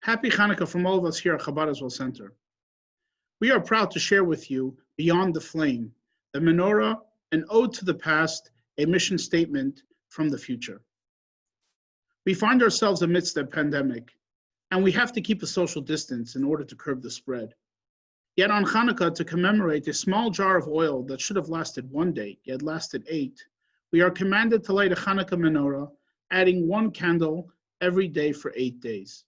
Happy Hanukkah from all of us here at Chabad Israel Center. We are proud to share with you Beyond the Flame, the Menorah, an ode to the past, a mission statement from the future. We find ourselves amidst a pandemic, and we have to keep a social distance in order to curb the spread. Yet on Hanukkah, to commemorate a small jar of oil that should have lasted 1 day, yet lasted 8, we are commanded to light a Hanukkah menorah, adding 1 candle every day for 8 days.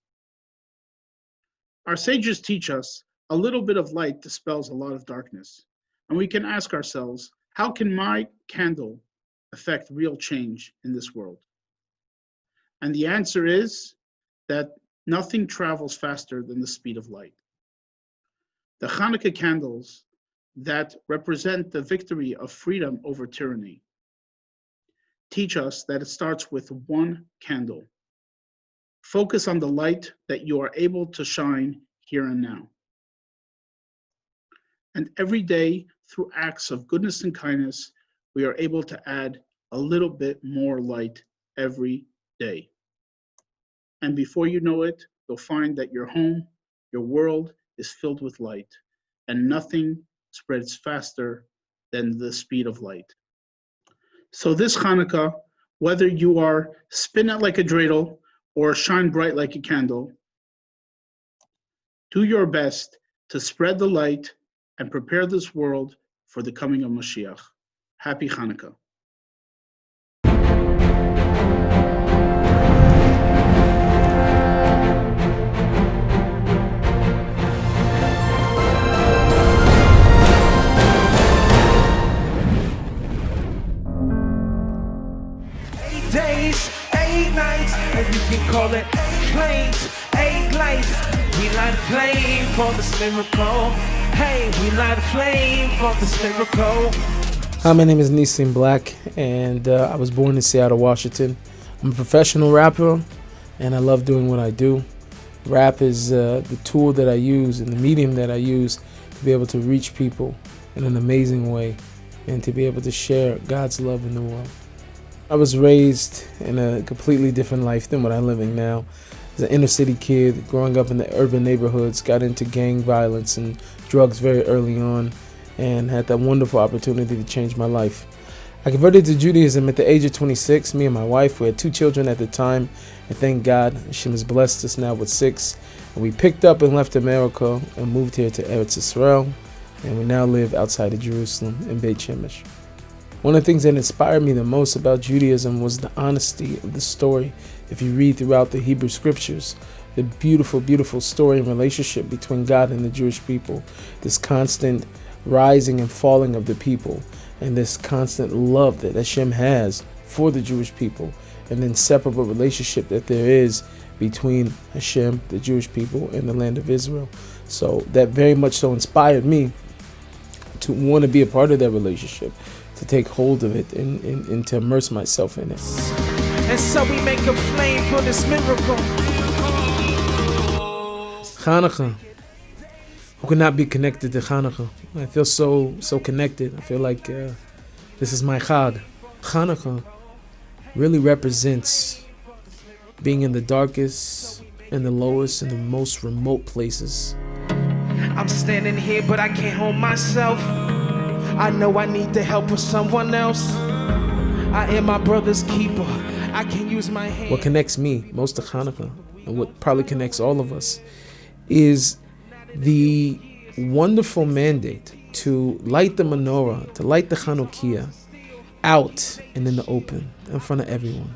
Our sages teach us a little bit of light dispels a lot of darkness, and we can ask ourselves, how can my candle affect real change in this world? And the answer is that nothing travels faster than the speed of light. The Hanukkah candles that represent the victory of freedom over tyranny teach us that it starts with 1 candle. Focus on the light that you are able to shine here and now. And every day, through acts of goodness and kindness, we are able to add a little bit more light every day. And before you know it, you'll find that your home, your world is filled with light, and nothing spreads faster than the speed of light. So this Hanukkah, whether you are spin it like a dreidel or shine bright like a candle, do your best to spread the light and prepare this world for the coming of Mashiach. Happy Hanukkah. 8 days, 8 nights, and you can call it 8 planes, 8 lights. We light a flame for this miracle. Hey, we light a flame for this miracle. Hi, my name is Nissim Black, and I was born in Seattle, Washington. I'm a professional rapper, and I love doing what I do. Rap is the tool that I use and the medium that I use to be able to reach people in an amazing way and to be able to share God's love in the world. I was raised in a completely different life than what I'm living now. As an inner city kid, growing up in the urban neighborhoods, got into gang violence and drugs very early on, and had that wonderful opportunity to change my life. I converted to Judaism at the age of 26. Me and my wife, we had 2 children at the time, and thank God, Hashem has blessed us now with 6. And we picked up and left America and moved here to Eretz Israel, and we now live outside of Jerusalem in Beit Shemesh. One of the things that inspired me the most about Judaism was the honesty of the story. If you read throughout the Hebrew scriptures, the beautiful, beautiful story and relationship between God and the Jewish people, this constant rising and falling of the people, and this constant love that Hashem has for the Jewish people, and the inseparable relationship that there is between Hashem, the Jewish people, and the land of Israel. So that very much so inspired me to want to be a part of that relationship, to take hold of it and to immerse myself in it. And so we make a flame for this miracle. Hanukkah. Who cannot be connected to Hanukkah? I feel so connected. I feel like this is my Chag. Hanukkah really represents being in the darkest and the lowest and the most remote places. I'm standing here, but I can't hold myself. I know I need the help of someone else. I am my brother's keeper. I can use my hand. What connects me most to Hanukkah, and what probably connects all of us, is the wonderful mandate to light the menorah, to light the Chanukiah out and in the open, in front of everyone.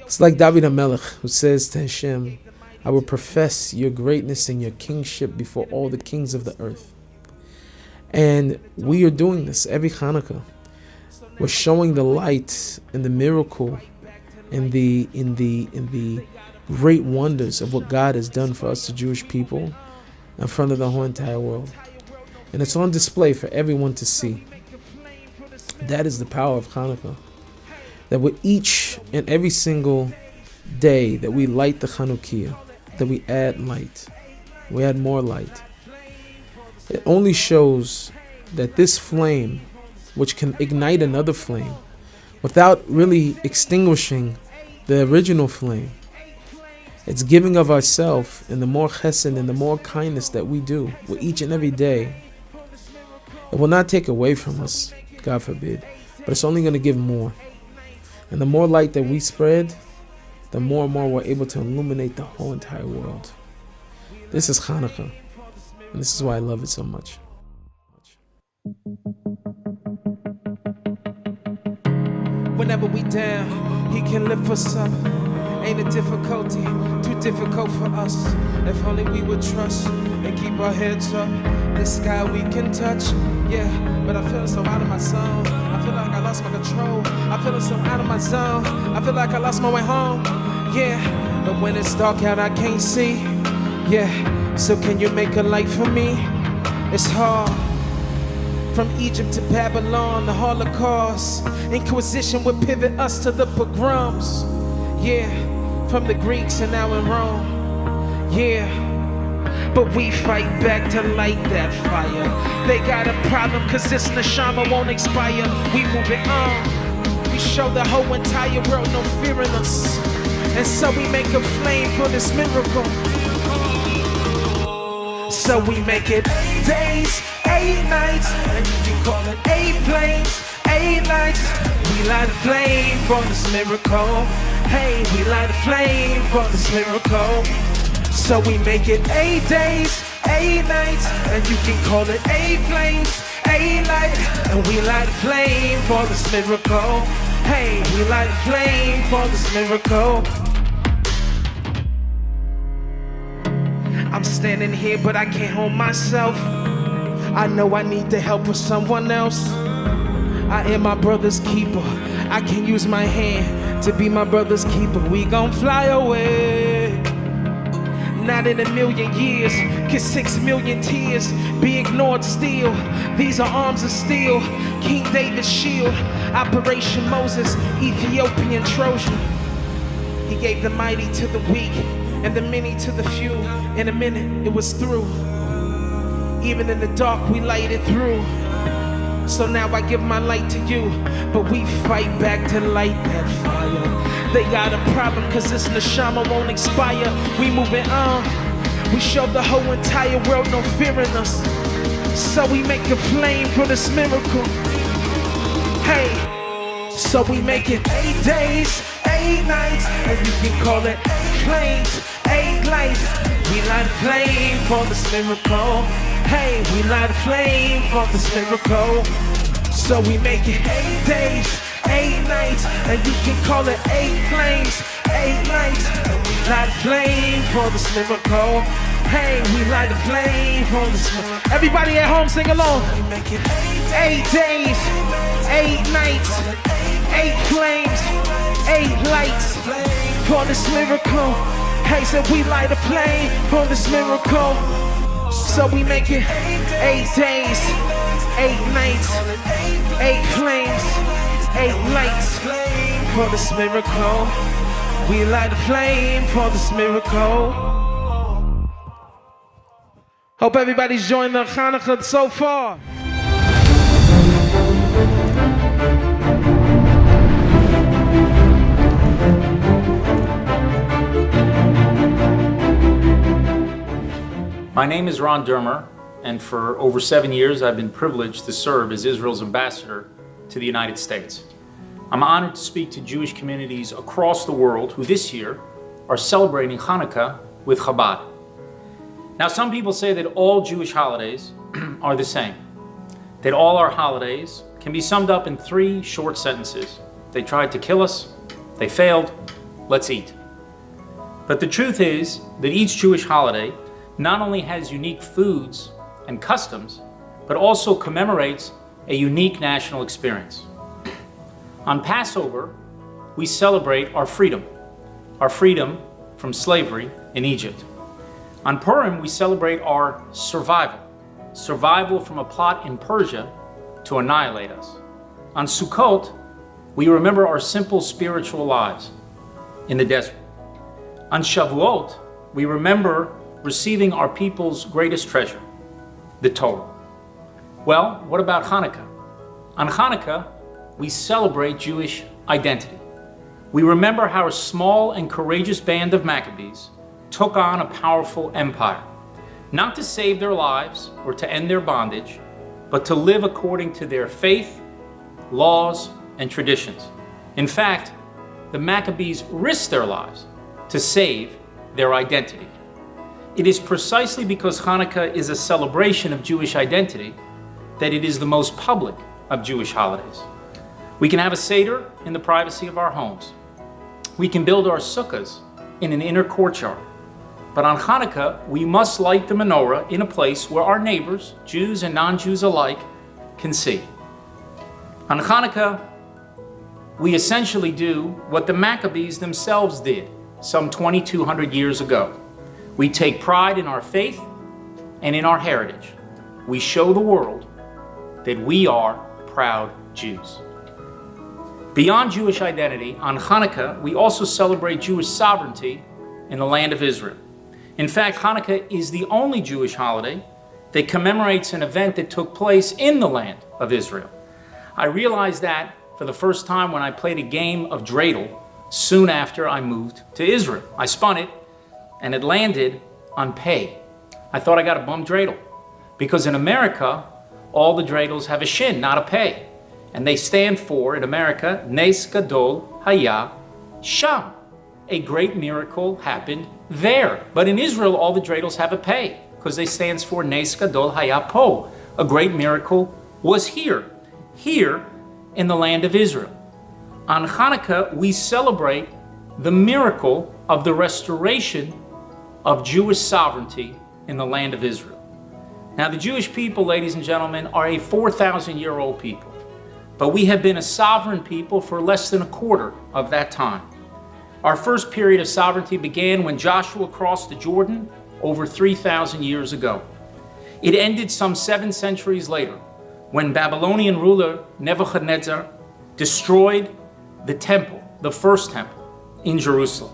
It's like David HaMelech, who says to Hashem, I will profess your greatness and your kingship before all the kings of the earth. And we are doing this every Hanukkah. We're showing the light and the miracle and the great wonders of what God has done for us, the Jewish people, in front of the whole entire world. And it's on display for everyone to see. That is the power of Hanukkah. That with each and every single day that we light the Chanukiah, that we add light, we add more light. It only shows that this flame, which can ignite another flame without really extinguishing the original flame, It's giving of ourselves, and the more chesed and the more kindness that we do with each and every day, it will not take away from us, God forbid, but it's only going to give more. And the more light that we spread, the more and more we're able to illuminate the whole entire world. This is Hanukkah, and this is why I love it so much. Whenever we down, he can lift us up. Ain't a difficulty too difficult for us. If only we would trust and keep our heads up. This sky we can touch, yeah. But I feel so out of my zone. I feel like I lost my control. I feel so out of my zone. I feel like I lost my way home, yeah. But when it's dark out, I can't see, yeah. So can you make a light for me? It's hard. From Egypt to Babylon, the Holocaust, Inquisition would pivot us to the pogroms. Yeah, from the Greeks and now in Rome. Yeah, but we fight back to light that fire. They got a problem cause this neshama won't expire. We move it on. We show the whole entire world no fear in us. And so we make a flame for this miracle. So we make it 8 days, 8 nights, and you can call it 8 flames, 8 lights. We light a flame for this miracle. Hey, we light a flame for this miracle. So we make it 8 days, 8 nights, and you can call it 8 flames, 8 lights. And we light a flame for this miracle. Hey, we light a flame for this miracle. I'm standing here, but I can't hold myself. I know I need the help of someone else. I am my brother's keeper. I can use my hand to be my brother's keeper. We gon' fly away. Not in a million years, cause 6 million tears be ignored still. These are arms of steel, King David's shield. Operation Moses, Ethiopian Trojan. He gave the mighty to the weak and the many to the few. In a minute, it was through. Even in the dark, we light it through. So now I give my light to you, but we fight back to light that fire. They got a problem cause this neshama won't expire. We moving on. We show the whole entire world no fear in us. So we make a flame for this miracle. Hey, so we make it 8 days, 8 nights, and you can call it 8 flames, 8 lights. We light a flame for this miracle. Hey, we light a flame for this miracle. So we make it 8 days, 8 nights, and you can call it 8 flames, 8 lights. And we light a flame for this miracle. Hey, we light a flame for this miracle. Everybody at home sing along. So we make it 8 days, 8 nights, 8 flames, 8 lights for this miracle. Hey, so we light a flame for this miracle. So we make it 8 days, 8 nights, 8 flames, 8 lights for this miracle. We light a flame for this miracle. Hope everybody's enjoying the Hanukkah so far. My name is Ron Dermer, and for over 7 years I've been privileged to serve as Israel's ambassador to the United States. I'm honored to speak to Jewish communities across the world who this year are celebrating Hanukkah with Chabad. Now, some people say that all Jewish holidays are the same, that all our holidays can be summed up in 3 short sentences. They tried to kill us, they failed, let's eat. But the truth is that each Jewish holiday not only has unique foods and customs, but also commemorates a unique national experience. On Passover, we celebrate our freedom from slavery in Egypt. On Purim, we celebrate our survival from a plot in Persia to annihilate us. On Sukkot, we remember our simple spiritual lives in the desert. On Shavuot, we remember receiving our people's greatest treasure, the Torah. Well, what about Hanukkah? On Hanukkah, we celebrate Jewish identity. We remember how a small and courageous band of Maccabees took on a powerful empire, not to save their lives or to end their bondage, but to live according to their faith, laws, and traditions. In fact, the Maccabees risked their lives to save their identity. It is precisely because Hanukkah is a celebration of Jewish identity that it is the most public of Jewish holidays. We can have a Seder in the privacy of our homes. We can build our sukkahs in an inner courtyard. But on Hanukkah, we must light the menorah in a place where our neighbors, Jews and non-Jews alike, can see. On Hanukkah, we essentially do what the Maccabees themselves did some 2,200 years ago. We take pride in our faith and in our heritage. We show the world that we are proud Jews. Beyond Jewish identity, on Hanukkah, we also celebrate Jewish sovereignty in the land of Israel. In fact, Hanukkah is the only Jewish holiday that commemorates an event that took place in the land of Israel. I realized that for the first time when I played a game of dreidel soon after I moved to Israel. I spun it and it landed on pay. I thought I got a bum dreidel because in America, all the dreidels have a shin, not a pay. And they stand for, in America, Nes Gadol Haya Sham. A great miracle happened there. But in Israel, all the dreidels have a pay because they stands for Nes Gadol Haya Po. A great miracle was here in the land of Israel. On Hanukkah, we celebrate the miracle of the restoration of Jewish sovereignty in the land of Israel. Now, the Jewish people, ladies and gentlemen, are a 4,000-year-old people. But we have been a sovereign people for less than a quarter of that time. Our first period of sovereignty began when Joshua crossed the Jordan over 3,000 years ago. It ended some 7 centuries later when Babylonian ruler Nebuchadnezzar destroyed the temple, the first temple in Jerusalem.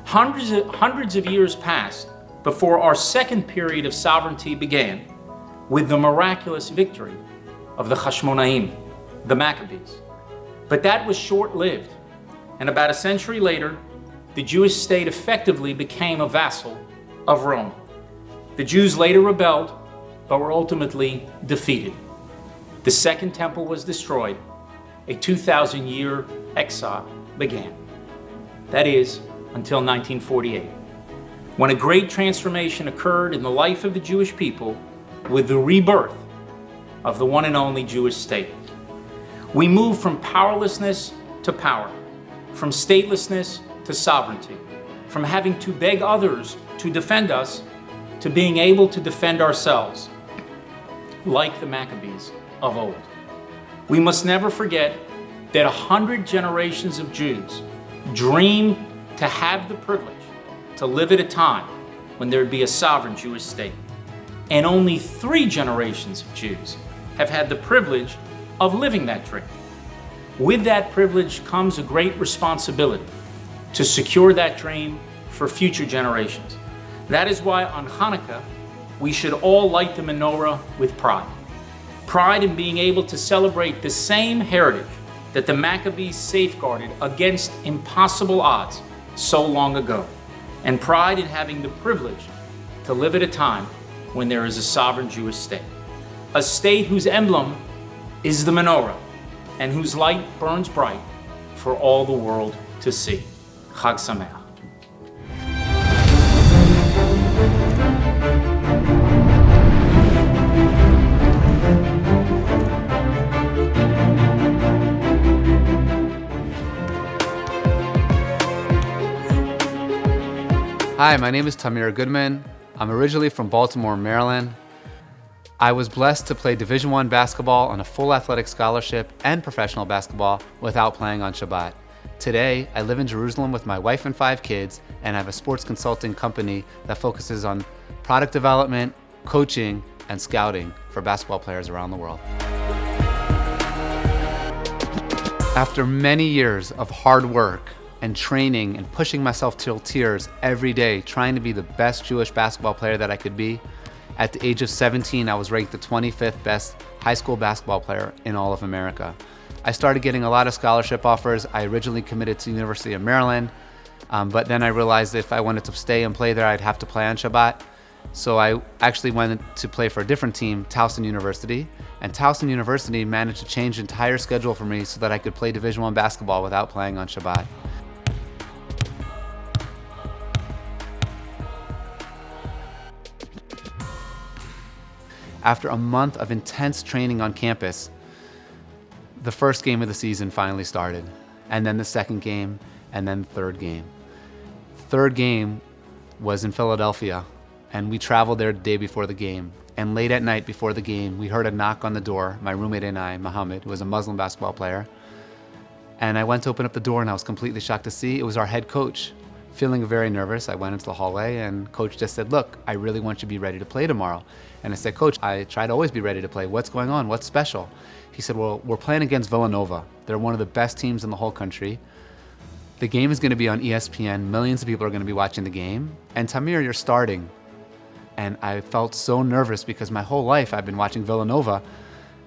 Hundreds of years passed before our second period of sovereignty began with the miraculous victory of the Hashmonaim, the Maccabees. But that was short-lived, and about a century later, the Jewish state effectively became a vassal of Rome. The Jews later rebelled, but were ultimately defeated. The Second Temple was destroyed. A 2,000-year exile began. That is, until 1948, when a great transformation occurred in the life of the Jewish people with the rebirth of the one and only Jewish state. We moved from powerlessness to power, from statelessness to sovereignty, from having to beg others to defend us to being able to defend ourselves, like the Maccabees of old. We must never forget that 100 generations of Jews dreamed to have the privilege to live at a time when there would be a sovereign Jewish state. And only 3 generations of Jews have had the privilege of living that dream. With that privilege comes a great responsibility to secure that dream for future generations. That is why on Hanukkah, we should all light the menorah with pride. Pride in being able to celebrate the same heritage that the Maccabees safeguarded against impossible odds so long ago. And pride in having the privilege to live at a time when there is a sovereign Jewish state. A state whose emblem is the menorah and whose light burns bright for all the world to see. Chag Sameach. Hi, my name is Tamir Goodman. I'm originally from Baltimore, Maryland. I was blessed to play Division I basketball on a full athletic scholarship and professional basketball without playing on Shabbat. Today, I live in Jerusalem with my wife and 5 kids, and I have a sports consulting company that focuses on product development, coaching, and scouting for basketball players around the world. After many years of hard work and training and pushing myself till tears every day, trying to be the best Jewish basketball player that I could be, at the age of 17, I was ranked the 25th best high school basketball player in all of America. I started getting a lot of scholarship offers. I originally committed to the University of Maryland, But then I realized if I wanted to stay and play there, I'd have to play on Shabbat. So I actually went to play for a different team, Towson University. And Towson University managed to change the entire schedule for me so that I could play Division I basketball without playing on Shabbat. After a month of intense training on campus, the first game of the season finally started, and then the second game, and then the third game. Third game was in Philadelphia, and we traveled there the day before the game. And late at night before the game, we heard a knock on the door. My roommate and I, Mohammed, who was a Muslim basketball player. And I went to open up the door, and I was completely shocked to see it was our head coach. Feeling very nervous, I went into the hallway, and coach just said, "Look, I really want you to be ready to play tomorrow." And I said, "Coach, I try to always be ready to play. What's going on? What's special?" He said, "Well, we're playing against Villanova. They're one of the best teams in the whole country. The game is going to be on ESPN. Millions of people are going to be watching the game. And Tamir, you're starting." And I felt so nervous because my whole life I've been watching Villanova.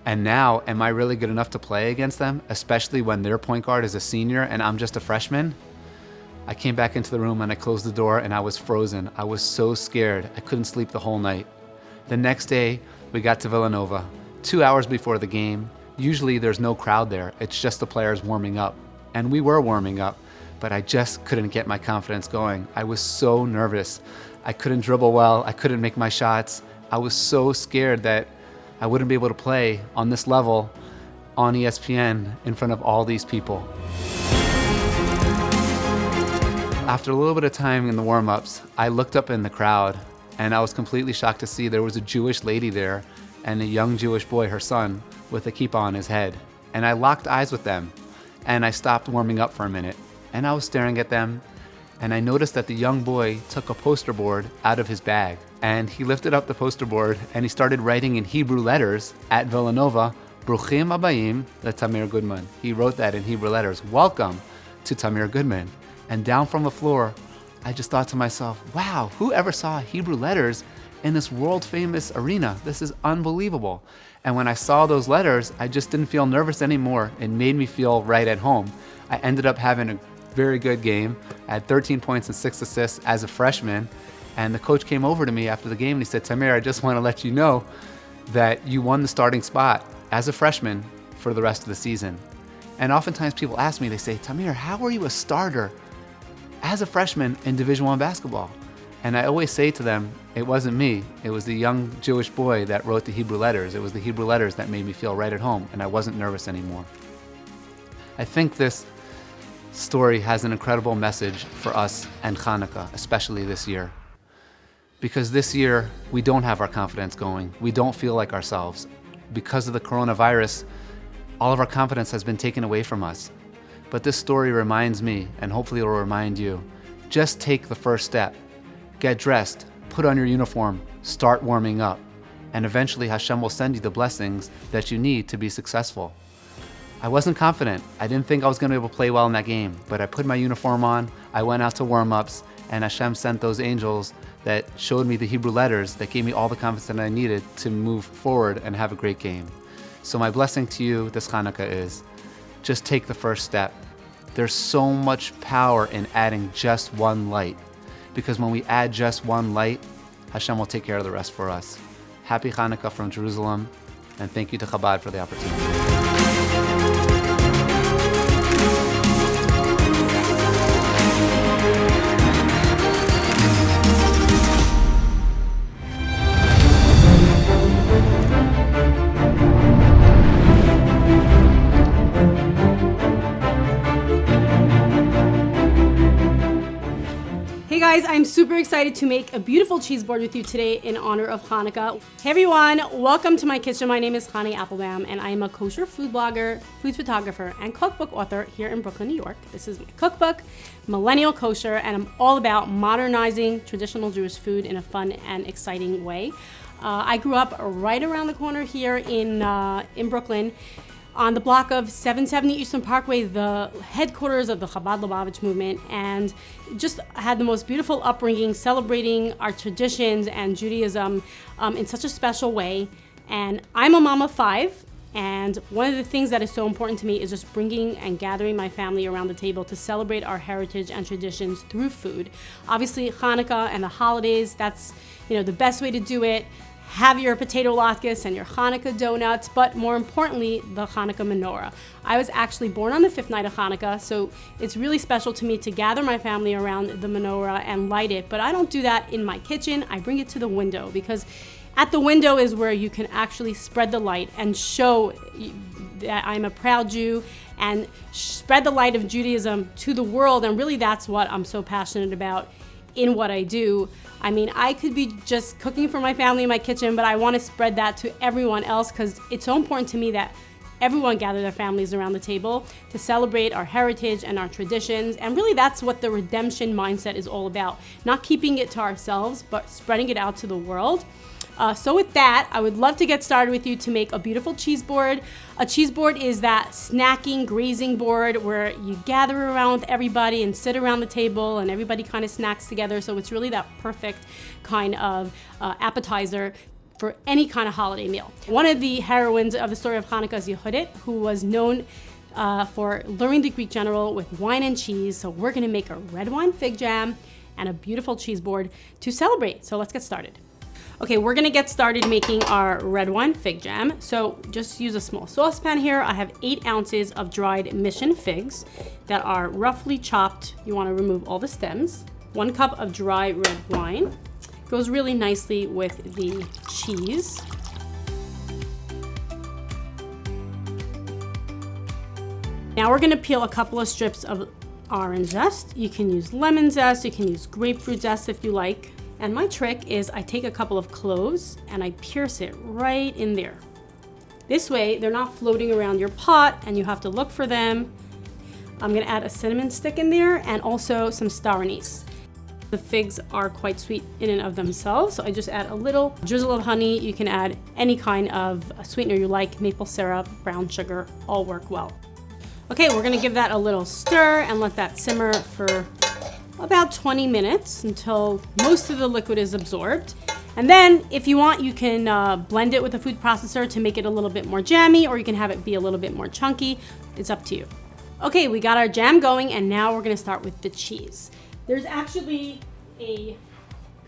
And now, am I really good enough to play against them, especially when their point guard is a senior and I'm just a freshman? I came back into the room and I closed the door and I was frozen. I was so scared. I couldn't sleep the whole night. The next day, we got to Villanova, 2 hours before the game. Usually there's no crowd there. It's just the players warming up. And we were warming up, but I just couldn't get my confidence going. I was so nervous. I couldn't dribble well. I couldn't make my shots. I was so scared that I wouldn't be able to play on this level on ESPN in front of all these people. After a little bit of time in the warm-ups, I looked up in the crowd and I was completely shocked to see there was a Jewish lady there and a young Jewish boy, her son, with a kippah on his head. And I locked eyes with them and I stopped warming up for a minute. And I was staring at them and I noticed that the young boy took a poster board out of his bag and he lifted up the poster board and he started writing in Hebrew letters at Villanova, "Bruchim Abayim leTamir Goodman." He wrote that in Hebrew letters, "Welcome to Tamir Goodman." And down from the floor, I just thought to myself, wow, who ever saw Hebrew letters in this world famous arena? This is unbelievable. And when I saw those letters, I just didn't feel nervous anymore. It made me feel right at home. I ended up having a very good game. I had 13 points and 6 assists as a freshman. And the coach came over to me after the game and he said, "Tamir, I just want to let you know that you won the starting spot as a freshman for the rest of the season." And oftentimes people ask me, they say, "Tamir, how were you a starter as a freshman in Division I basketball?" And I always say to them, it wasn't me. It was the young Jewish boy that wrote the Hebrew letters. It was the Hebrew letters that made me feel right at home, and I wasn't nervous anymore. I think this story has an incredible message for us and Hanukkah, especially this year. Because this year, we don't have our confidence going. We don't feel like ourselves. Because of the coronavirus, all of our confidence has been taken away from us. But this story reminds me, and hopefully it will remind you, just take the first step. Get dressed, put on your uniform, start warming up, and eventually Hashem will send you the blessings that you need to be successful. I wasn't confident. I didn't think I was going to be able to play well in that game, but I put my uniform on, I went out to warm-ups, and Hashem sent those angels that showed me the Hebrew letters that gave me all the confidence that I needed to move forward and have a great game. So my blessing to you this Hanukkah is, just take the first step. There's so much power in adding just one light, because when we add just one light, Hashem will take care of the rest for us. Happy Hanukkah from Jerusalem, and thank you to Chabad for the opportunity. Hey guys, I'm super excited to make a beautiful cheese board with you today in honor of Hanukkah. Hey everyone, welcome to my kitchen. My name is Chani Applebaum and I am a kosher food blogger, food photographer, and cookbook author here in Brooklyn, New York. This is my cookbook, Millennial Kosher, and I'm all about modernizing traditional Jewish food in a fun and exciting way. I grew up right around the corner here in Brooklyn, on the block of 770 Eastern Parkway, the headquarters of the Chabad Lubavitch movement, and just had the most beautiful upbringing, celebrating our traditions and Judaism in such a special way. And I'm a mom of 5, And one of the things that is so important to me is just bringing and gathering my family around the table to celebrate our heritage and traditions through food. Obviously, Hanukkah and the holidays, that's the best way to do it. Have your potato latkes and your Hanukkah donuts, but more importantly, the Hanukkah menorah. I was actually born on the 5th night of Hanukkah, so it's really special to me to gather my family around the menorah and light it. But I don't do that in my kitchen. I bring it to the window, because at the window is where you can actually spread the light and show that I'm a proud Jew and spread the light of Judaism to the world. And really, that's what I'm so passionate about in what I do. I mean, I could be just cooking for my family in my kitchen, but I want to spread that to everyone else, because it's so important to me that everyone gather their families around the table to celebrate our heritage and our traditions. And really, that's what the redemption mindset is all about. Not keeping it to ourselves, but spreading it out to the world. So with that, I would love to get started with you to make a beautiful cheese board. A cheese board is that snacking, grazing board where you gather around with everybody and sit around the table and everybody kind of snacks together. So it's really that perfect kind of appetizer for any kind of holiday meal. One of the heroines of the story of Hanukkah is Yehudit, who was known for luring the Greek general with wine and cheese. So we're gonna make a red wine fig jam and a beautiful cheese board to celebrate. So let's get started. Okay, we're gonna get started making our red wine fig jam. So just use a small saucepan here. I have 8 ounces of dried mission figs that are roughly chopped. You wanna remove all the stems. 1 cup of dry red wine. Goes really nicely with the cheese. Now we're gonna peel a couple of strips of orange zest. You can use lemon zest, you can use grapefruit zest if you like. And my trick is I take a couple of cloves and I pierce it right in there. This way, they're not floating around your pot and you have to look for them. I'm gonna add a cinnamon stick in there and also some star anise. The figs are quite sweet in and of themselves, so I just add a little drizzle of honey. You can add any kind of sweetener you like, maple syrup, brown sugar, all work well. Okay, we're gonna give that a little stir and let that simmer for about 20 minutes until most of the liquid is absorbed. And then if you want, you can blend it with a food processor to make it a little bit more jammy, or you can have it be a little bit more chunky. It's up to you. Okay, we got our jam going, and now we're gonna start with the cheese. There's actually a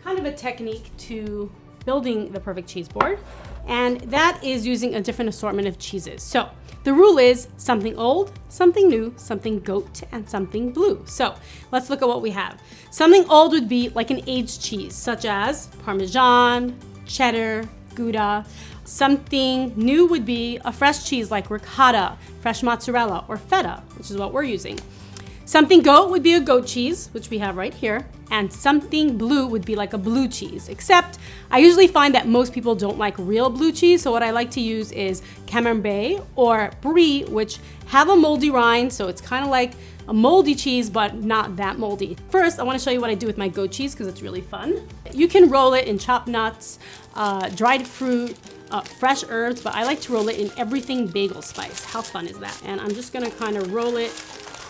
kind of a technique to building the perfect cheese board, and that is using a different assortment of cheeses. So the rule is something old, something new, something goat, and something blue. So let's look at what we have. Something old would be like an aged cheese, such as Parmesan, cheddar, Gouda. Something new would be a fresh cheese like ricotta, fresh mozzarella, or feta, which is what we're using. Something goat would be a goat cheese, which we have right here, and something blue would be like a blue cheese, except I usually find that most people don't like real blue cheese, so what I like to use is Camembert or Brie, which have a moldy rind, so it's kind of like a moldy cheese, but not that moldy. First, I want to show you what I do with my goat cheese because it's really fun. You can roll it in chopped nuts, dried fruit, fresh herbs, but I like to roll it in everything bagel spice. How fun is that? And I'm just gonna kind of roll it,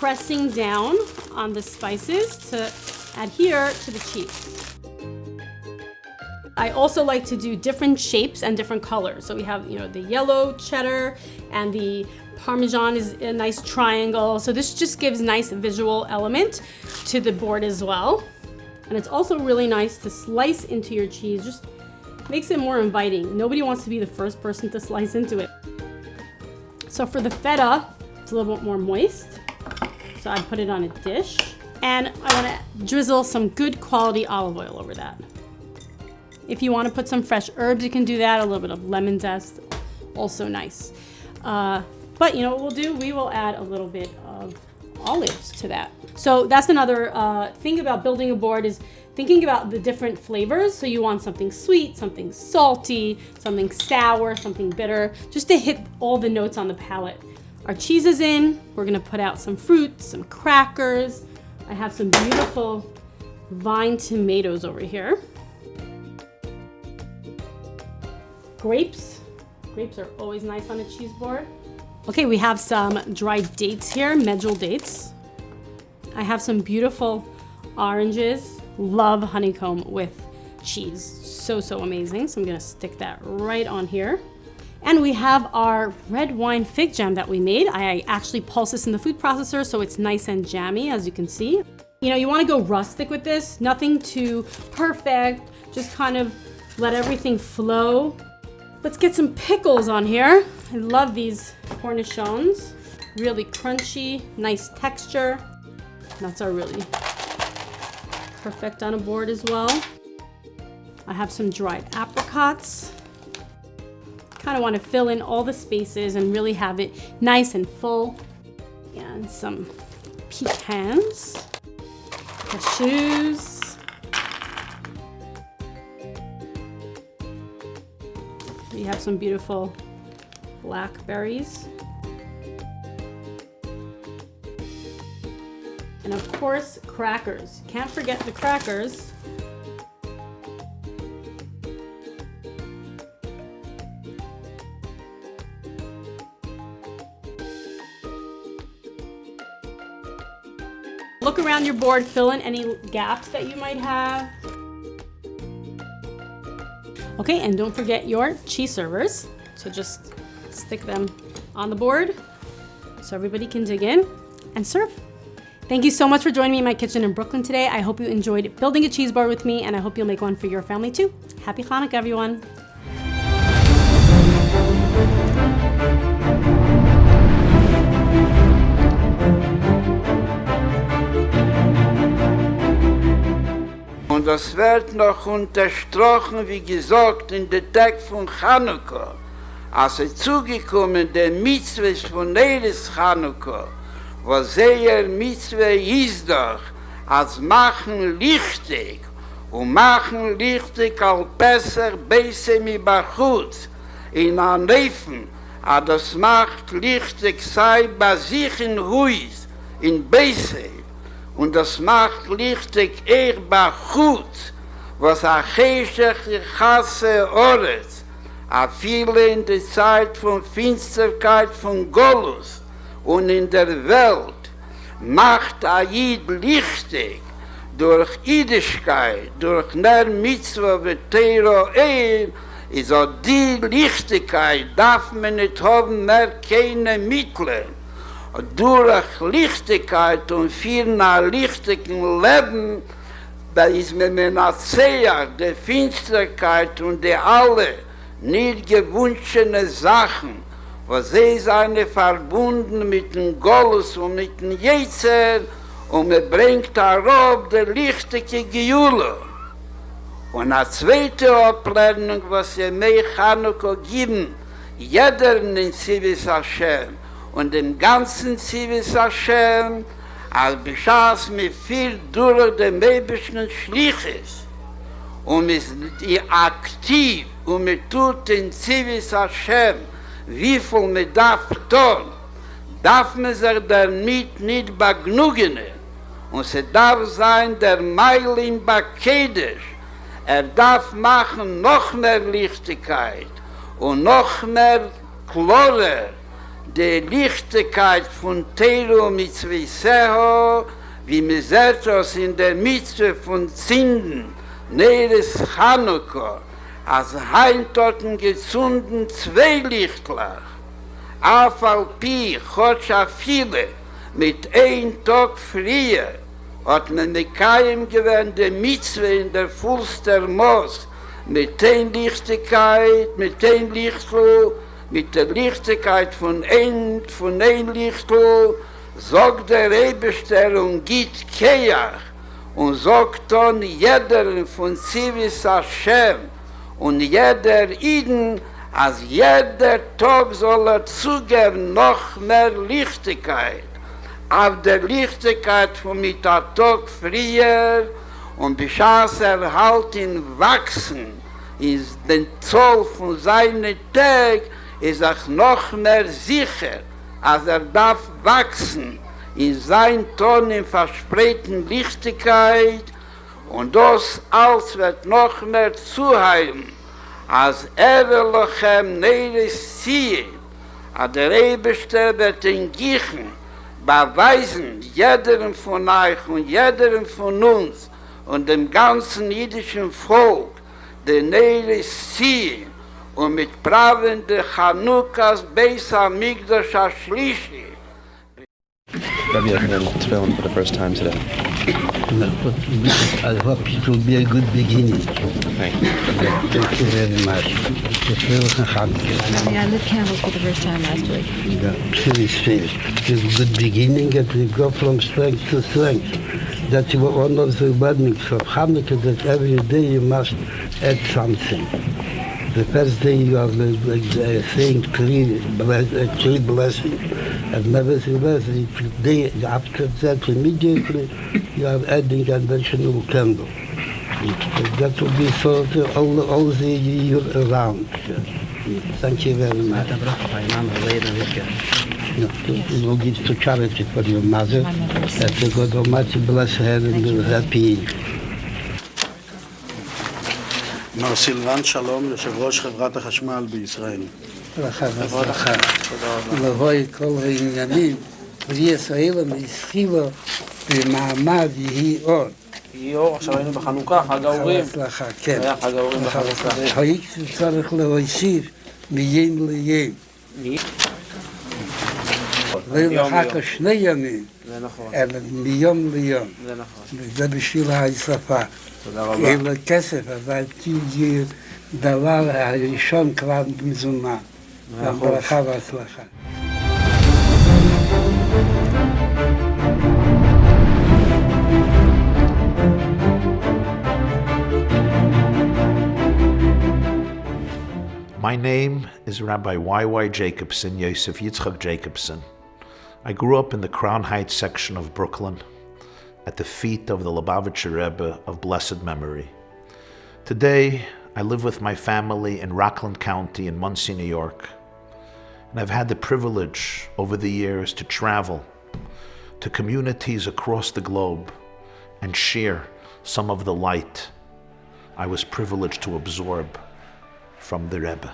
pressing down on the spices to adhere to the cheese. I also like to do different shapes and different colors. So we have, the yellow cheddar, and the Parmesan is a nice triangle. So this just gives nice visual element to the board as well. And it's also really nice to slice into your cheese, just makes it more inviting. Nobody wants to be the first person to slice into it. So for the feta, it's a little bit more moist. So I put it on a dish, and I want to drizzle some good quality olive oil over that. If you want to put some fresh herbs, you can do that. A little bit of lemon zest, also nice. But you know what we'll do? We will add a little bit of olives to that. So that's another thing about building a board, is thinking about the different flavors. So you want something sweet, something salty, something sour, something bitter, just to hit all the notes on the palate. Our cheese is in. We're gonna put out some fruit, some crackers. I have some beautiful vine tomatoes over here. Grapes. Grapes are always nice on a cheese board. Okay, we have some dried dates here, medjool dates. I have some beautiful oranges. Love honeycomb with cheese. So amazing. So I'm gonna stick that right on here. And we have our red wine fig jam that we made. I actually pulse this in the food processor so it's nice and jammy, as you can see. You know, you want to go rustic with this, nothing too perfect, just kind of let everything flow. Let's get some pickles on here. I love these cornichons. Really crunchy, nice texture. Nuts are really perfect on a board as well. I have some dried apricots. Kind of want to fill in all the spaces and really have it nice and full. And some pecans, cashews. We have some beautiful blackberries. And of course, crackers. Can't forget the crackers. Look around your board, fill in any gaps that you might have. Okay, and don't forget your cheese servers. So just stick them on the board so everybody can dig in and serve. Thank you so much for joining me in my kitchen in Brooklyn today. I hope you enjoyed building a cheese board with me, and I hope you'll make one for your family too. Happy Hanukkah, everyone. Und das wird noch unterstrichen, wie gesagt, in der Tag von Chanukka. Als zugekommen der Mitzvah von Eres Chanukka, was sehr Mitzvah ist doch, als machen lichtig und machen lichtig al besser besser mi bachutz in an Reifen, aber das macht lichtig sei bei sich in Huis, in Beisei. Und das macht lichtig bachutz, was a cheshach chasse Oretz, a viele in der Zeit von Finsterkeit von Golus, und in der Welt macht a Jid lichtig durch Idischkeit, durch ner Mitzvah v'Teiro ist auch die Lichtigkeit, darf man nicht haben mehr keine Mittel. Durch Lichtigkeit und für ein lichtigen Leben, da ist man Menorah, der Finsterkeit und der alle nicht gewünschene Sachen, was sie seien verbunden mit dem Golus und mit dem Jetzer, und man bringt darauf der lichtige Gejule. Und eine zweite Ablernung, was sie mir Chanukka geben, jeder in den Zivis Hashem und dem ganzen Zivis Hashem, als beschaß mir viel durch den Mäbischen Schliches, und mir ist aktiv, und mir tut den Zivis Hashem, wie viel man darf tun, darf man sich damit nicht begnügen. Und es darf sein der Meil im Bakedisch. Darf machen noch mehr Lichtigkeit und noch mehr Klore, die Lichtigkeit von Teiro Mitzviseho, wie man sagt es in der Mitzvah von Zinden, Neres Chanukka, als Heintoten gezunden zwei Lichtlach. Afal Pi, Chotscha viele, mit ein Tag früher, hat man mit keinem gewähnt der Mitzvah in der Fulster Moos, mit ein Lichtigkeit, mit ein Lichtl, mit der Lichtigkeit von ein Lichtl, sagt der Rebester und gibt Keach, und sagt dann jeder von Zivis Hashem, und jeder Iden, als jeder Tag soll zugeben noch mehr Lichtigkeit. Auf der Lichtigkeit von mit der Tag früher und beschaß halt ihn wachsen, ist den Zoll von seinem Tag, ist auch noch mehr sicher, als darf wachsen in sein Ton in verspreiten Lichtigkeit, und das alles wird noch mehr zuheilen, als Lochem Neres ziehe, als der Eberster wird in Gichen beweisen, jedem von euch und jedem von uns und dem ganzen jüdischen Volk, der Neres ziehe, und mit pravende Chanukas Beis HaMikdash HaShlishi. Rabbi, I heard tefillin for the first time today. I hope it will be a good beginning. Thank you. Thank you very much. Yeah, I lit candles for the first time last week. It's a good beginning and we go from strength to strength. That's one of the warnings of Hanukkah, that every day you must add something. The first day you are saying three blessings, and nevertheless, the day after that, immediately, you are adding an additional candle. That will be so all the year around. Thank you very much. You will give to charity for your mother, that the God Almighty bless her and be happy. מר סילבן שלום, יושב ראש חברת החשמל בישראל. ברכה והצלחה. לבוא כל העניינים, בלי ישראל התחילו במעמד יהי אור. יהי אור, עכשיו היינו בחנוכה, חג האורים. הצלחה, כן. היה חג האורים בחנוכה. הייתי צריך להוסיף מיום ליום. לא לחכה 2 ימים, אלא מיום ליום. זה נכון. וזה בשביל השפה. תודה רבה. אין לו כסף, אבל תהיה דבר הראשון כבר מזומן. ברכה והצלחה. My name is Rabbi Y.Y. Jacobson, Yosef Yitzchak Jacobson. I grew up in the Crown Heights section of Brooklyn, at the feet of the Lubavitcher Rebbe of blessed memory. Today, I live with my family in Rockland County in Muncie, New York. And I've had the privilege over the years to travel to communities across the globe and share some of the light I was privileged to absorb from the Rebbe.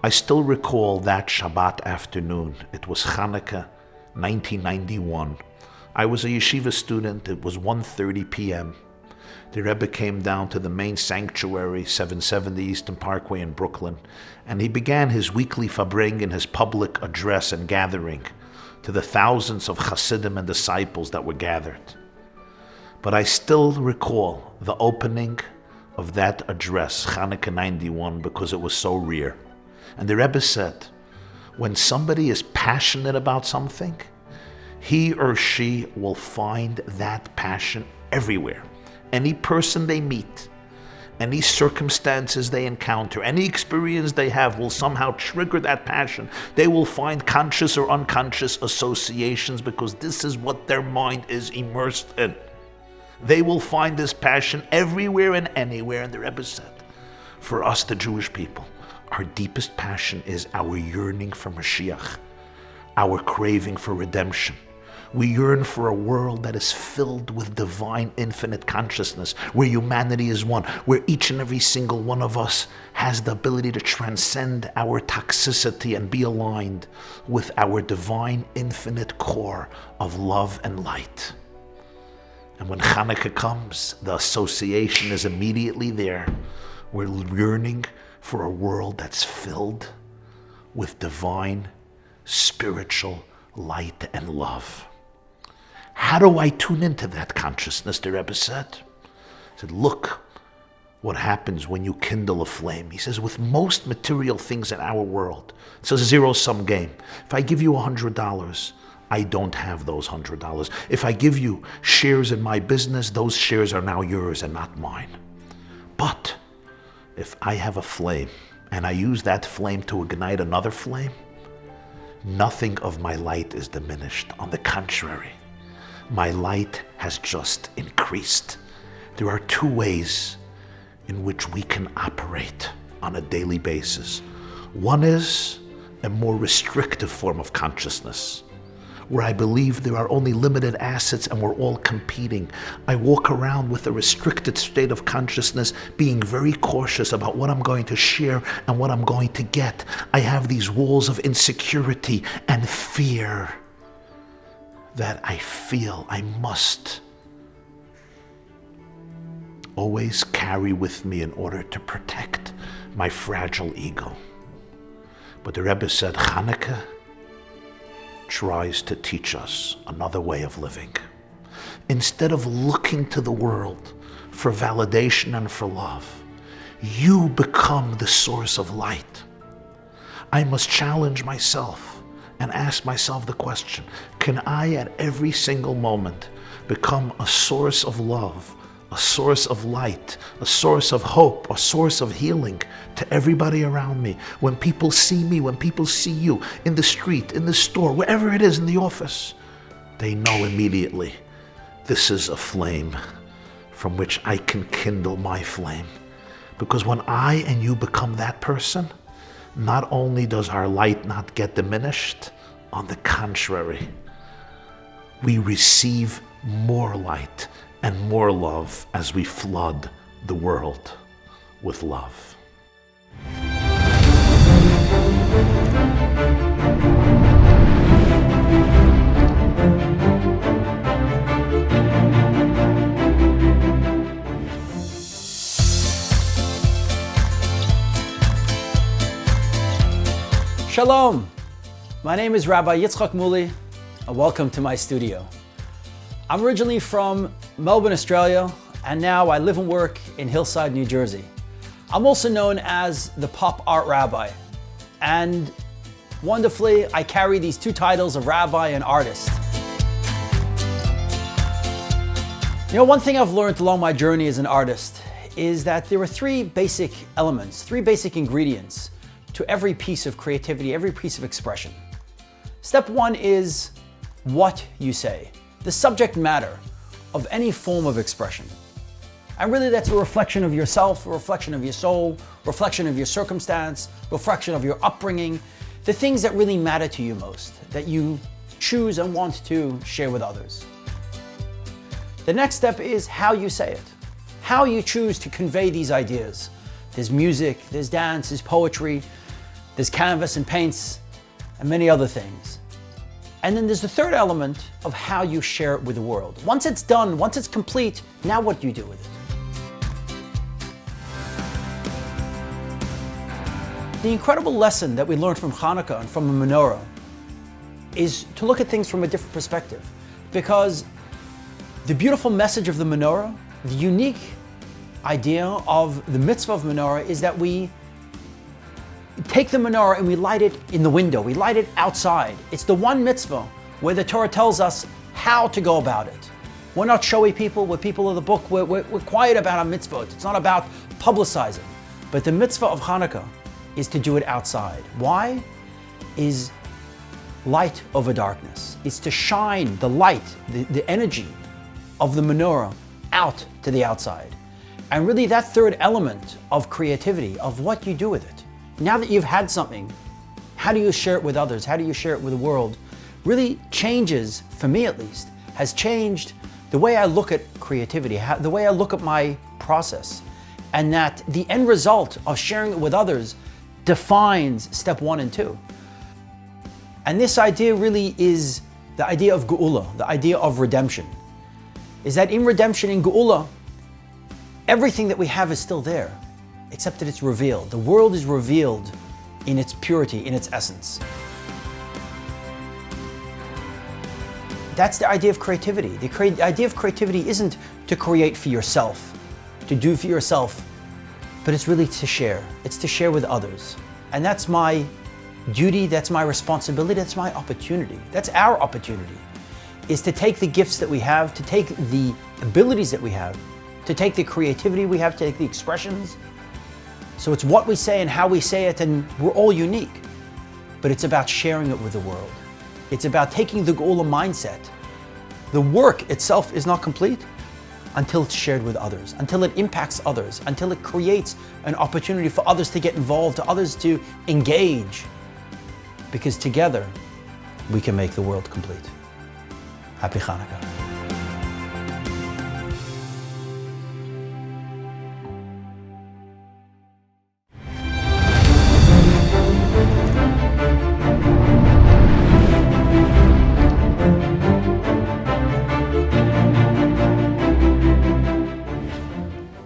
I still recall that Shabbat afternoon. It was Hanukkah 1991. I was a yeshiva student. It was 1:30 p.m. The Rebbe came down to the main sanctuary, 770 Eastern Parkway in Brooklyn, and he began his weekly fabring in his public address and gathering to the thousands of Hasidim and disciples that were gathered. But I still recall the opening of that address, Hanukkah 91, because it was so rare. And the Rebbe said, when somebody is passionate about something, he or she will find that passion everywhere. Any person they meet, any circumstances they encounter, any experience they have will somehow trigger that passion. They will find conscious or unconscious associations because this is what their mind is immersed in. They will find this passion everywhere and anywhere. And the Rebbe said, for us, the Jewish people, our deepest passion is our yearning for Mashiach, our craving for redemption. We yearn for a world that is filled with divine infinite consciousness, where humanity is one, where each and every single one of us has the ability to transcend our toxicity and be aligned with our divine infinite core of love and light. And when Hanukkah comes, the association is immediately there. We're yearning for a world that's filled with divine, spiritual light and love. How do I tune into that consciousness, the Rebbe said? He said, look what happens when you kindle a flame. He says, with most material things in our world, it's a zero-sum game. If I give you $100, I don't have those $100. If I give you shares in my business, those shares are now yours and not mine. But if I have a flame and I use that flame to ignite another flame, nothing of my light is diminished. On the contrary, my light has just increased. There are 2 ways in which we can operate on a daily basis. One is a more restrictive form of consciousness, where I believe there are only limited assets and we're all competing. I walk around with a restricted state of consciousness, being very cautious about what I'm going to share and what I'm going to get. I have these walls of insecurity and fear that I feel I must always carry with me in order to protect my fragile ego. But the Rebbe said Hanukkah tries to teach us another way of living. Instead of looking to the world for validation and for love, you become the source of light. I must challenge myself and ask myself the question, can I at every single moment become a source of love, a source of light, a source of hope, a source of healing to everybody around me? When people see me, when people see you in the street, in the store, wherever it is, in the office, they know immediately this is a flame from which I can kindle my flame. Because when I and you become that person, not only does our light not get diminished, on the contrary, we receive more light and more love as we flood the world with love. Shalom, my name is Rabbi Yitzchak Muli, and welcome to my studio. I'm originally from Melbourne, Australia, and now I live and work in Hillside, New Jersey. I'm also known as the Pop Art Rabbi, and wonderfully, I carry these two titles of rabbi and artist. You know, one thing I've learned along my journey as an artist is that there are three basic elements, three basic ingredients to every piece of creativity, every piece of expression. Step one is what you say, the subject matter of any form of expression. And really that's a reflection of yourself, a reflection of your soul, reflection of your circumstance, reflection of your upbringing, the things that really matter to you most, that you choose and want to share with others. The next step is how you say it, how you choose to convey these ideas. There's music, there's dance, there's poetry, there's canvas and paints, and many other things. And then there's the third element of how you share it with the world. Once it's done, once it's complete, now what do you do with it? The incredible lesson that we learned from Hanukkah and from the Menorah is to look at things from a different perspective. Because the beautiful message of the Menorah, the unique idea of the mitzvah of Menorah is that we take the menorah and we light it in the window, we light it outside. It's the one mitzvah where the Torah tells us how to go about it. We're not showy people, we're people of the book, we're quiet about our mitzvah. It's not about publicizing. But the mitzvah of Hanukkah is to do it outside. Why? Is light over darkness. It's to shine the light, the energy of the menorah out to the outside. And really that third element of creativity, of what you do with it. Now that you've had something, how do you share it with others? How do you share it with the world? Really changes, for me at least, has changed the way I look at creativity, the way I look at my process. And that the end result of sharing it with others defines step 1 and 2. And this idea really is the idea of Geula, the idea of redemption. Is that in redemption, in Geula, everything that we have is still there, except that it's revealed. The world is revealed in its purity, in its essence. That's the idea of creativity. The idea of creativity isn't to create for yourself, to do for yourself, but it's really to share. It's to share with others. And that's my duty, that's my responsibility, that's my opportunity. That's our opportunity, is to take the gifts that we have, to take the abilities that we have, to take the creativity we have, to take the expressions. So it's what we say and how we say it, and we're all unique. But it's about sharing it with the world. It's about taking the Geula mindset. The work itself is not complete until it's shared with others, until it impacts others, until it creates an opportunity for others to get involved, to others to engage. Because together, we can make the world complete. Happy Hanukkah.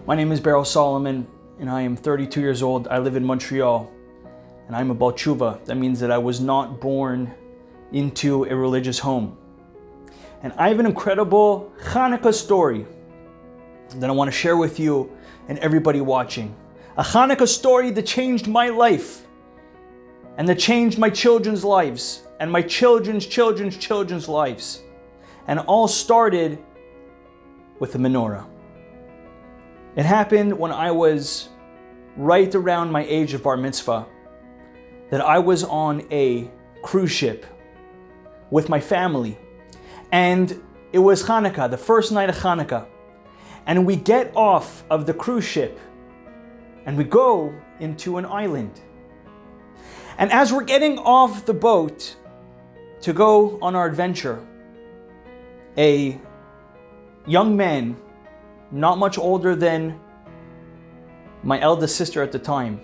My name is Beryl Solomon, and I am 32 years old. I live in Montreal, and I'm a Baal Tshuva. That means that I was not born into a religious home. And I have an incredible Hanukkah story that I want to share with you and everybody watching. A Hanukkah story that changed my life and that changed my children's lives and my children's children's lives. And it all started with the menorah. It happened when I was right around my age of bar mitzvah, that I was on a cruise ship with my family. And it was Hanukkah, the first night of Hanukkah. And we get off of the cruise ship and we go into an island. And as we're getting off the boat to go on our adventure, a young man, not much older than my eldest sister at the time,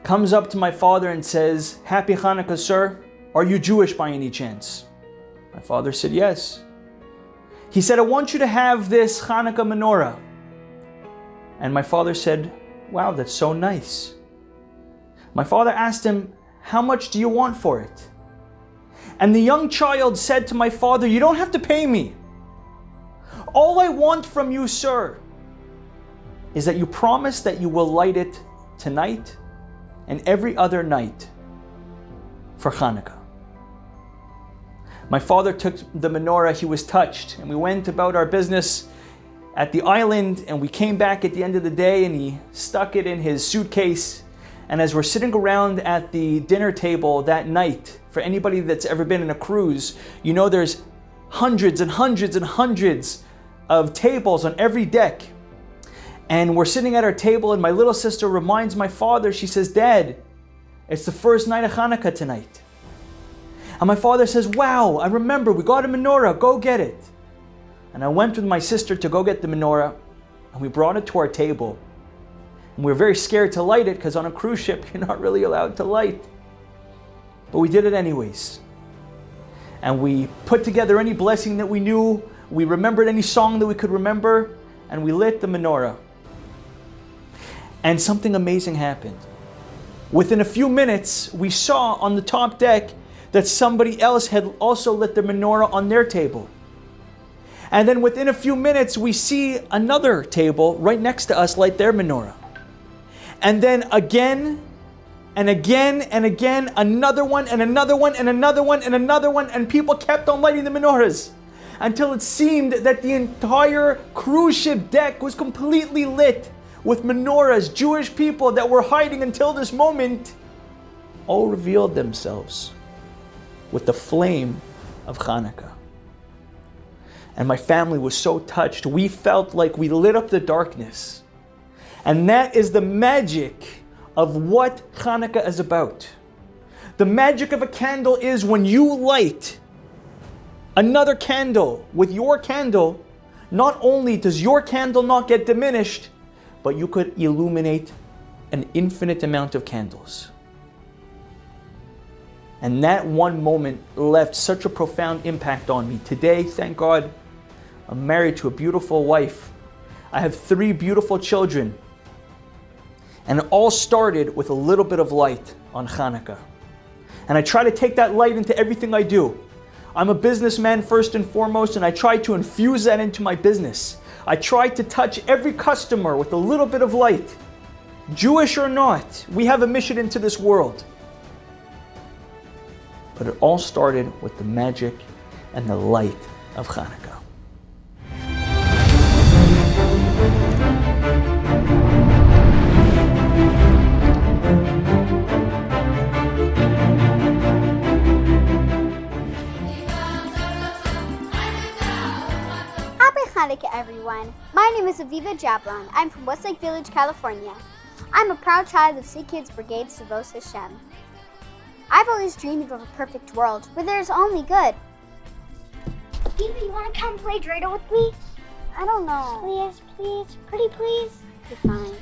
comes up to my father and says, "Happy Hanukkah, sir. Are you Jewish by any chance?" My father said, "Yes." He said, "I want you to have this Hanukkah menorah." And my father said, "Wow, that's so nice." My father asked him, "How much do you want for it?" And the young child said to my father, "You don't have to pay me. All I want from you, sir, is that you promise that you will light it tonight and every other night for Hanukkah." My father took the menorah, he was touched, and we went about our business at the island, and we came back at the end of the day and he stuck it in his suitcase. And as we're sitting around at the dinner table that night, for anybody that's ever been in a cruise, you know there's hundreds and hundreds and hundreds of tables on every deck. And we're sitting at our table and my little sister reminds my father, she says, "Dad, it's the first night of Hanukkah tonight." And my father says, "Wow, I remember, we got a menorah, go get it." And I went with my sister to go get the menorah and we brought it to our table. And we were very scared to light it because on a cruise ship, you're not really allowed to light. But we did it anyways. And we put together any blessing that we knew. We remembered any song that we could remember, and we lit the menorah. And something amazing happened. Within a few minutes, we saw on the top deck that somebody else had also lit the menorah on their table. And then within a few minutes, we see another table right next to us light their menorah. And then again, and again, and again, another one, and another one, and another one, and another one, and people kept on lighting the menorahs until it seemed that the entire cruise ship deck was completely lit with menorahs. Jewish people that were hiding until this moment all revealed themselves with the flame of Hanukkah. And my family was so touched. We felt like we lit up the darkness. And that is the magic of what Hanukkah is about. The magic of a candle is when you light another candle with your candle, not only does your candle not get diminished, but you could illuminate an infinite amount of candles. And that one moment left such a profound impact on me. Today, thank God, I'm married to a beautiful wife. I have 3 beautiful children. And it all started with a little bit of light on Hanukkah. And I try to take that light into everything I do. I'm a businessman first and foremost, and I try to infuse that into my business. I try to touch every customer with a little bit of light. Jewish or not, we have a mission into this world. But it all started with the magic and the light of Hanukkah. Hanukkah, everyone. My name is Aviva Jablon. I'm from Westlake Village, California. I'm a proud child of Sea Kids Brigade Savos Hashem. I've always dreamed of a perfect world where there's only good. Aviva, you want to come play Dreidel with me? I don't know. Please, please, pretty please. You're fine.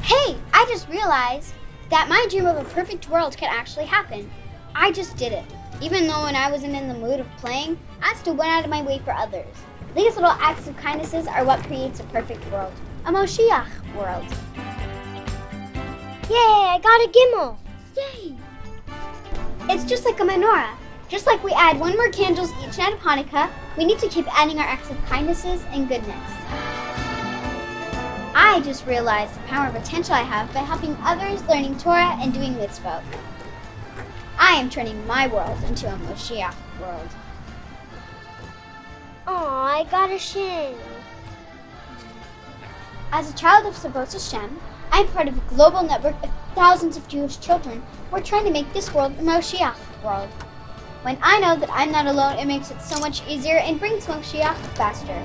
Hey, I just realized that my dream of a perfect world can actually happen. I just did it. Even though when I wasn't in the mood of playing, I still went out of my way for others. These little acts of kindnesses are what creates a perfect world. A Moshiach world. Yay, I got a Gimel. Yay! It's just like a menorah. Just like we add one more candles each night of Hanukkah, we need to keep adding our acts of kindnesses and goodness. I just realized the power and potential I have by helping others, learning Torah, and doing mitzvot. I am turning my world into a Moshiach world. Aw, I got a shin. As a child of Savos Hashem, I'm part of a global network of thousands of Jewish children who are trying to make this world a Moshiach world. When I know that I'm not alone, it makes it so much easier and brings Moshiach faster.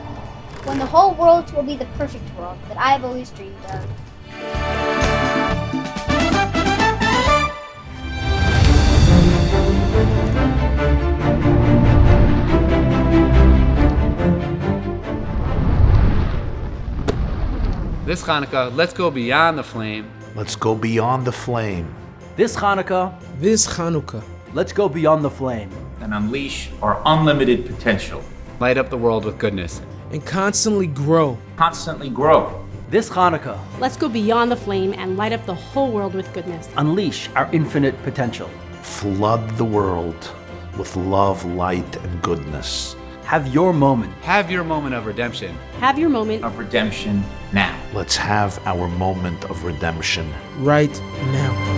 When the whole world will be the perfect world that I've always dreamed of. This Hanukkah, let's go beyond the flame. Let's go beyond the flame. This Hanukkah, let's go beyond the flame. And unleash our unlimited potential. Light up the world with goodness. And constantly grow. Constantly grow. This Hanukkah, Let's go beyond the flame and light up the whole world with goodness. unleash our infinite potential. Flood the world with love, light, and goodness. Have your moment. Have your moment of redemption. Have your moment of redemption now. Let's have our moment of redemption right now.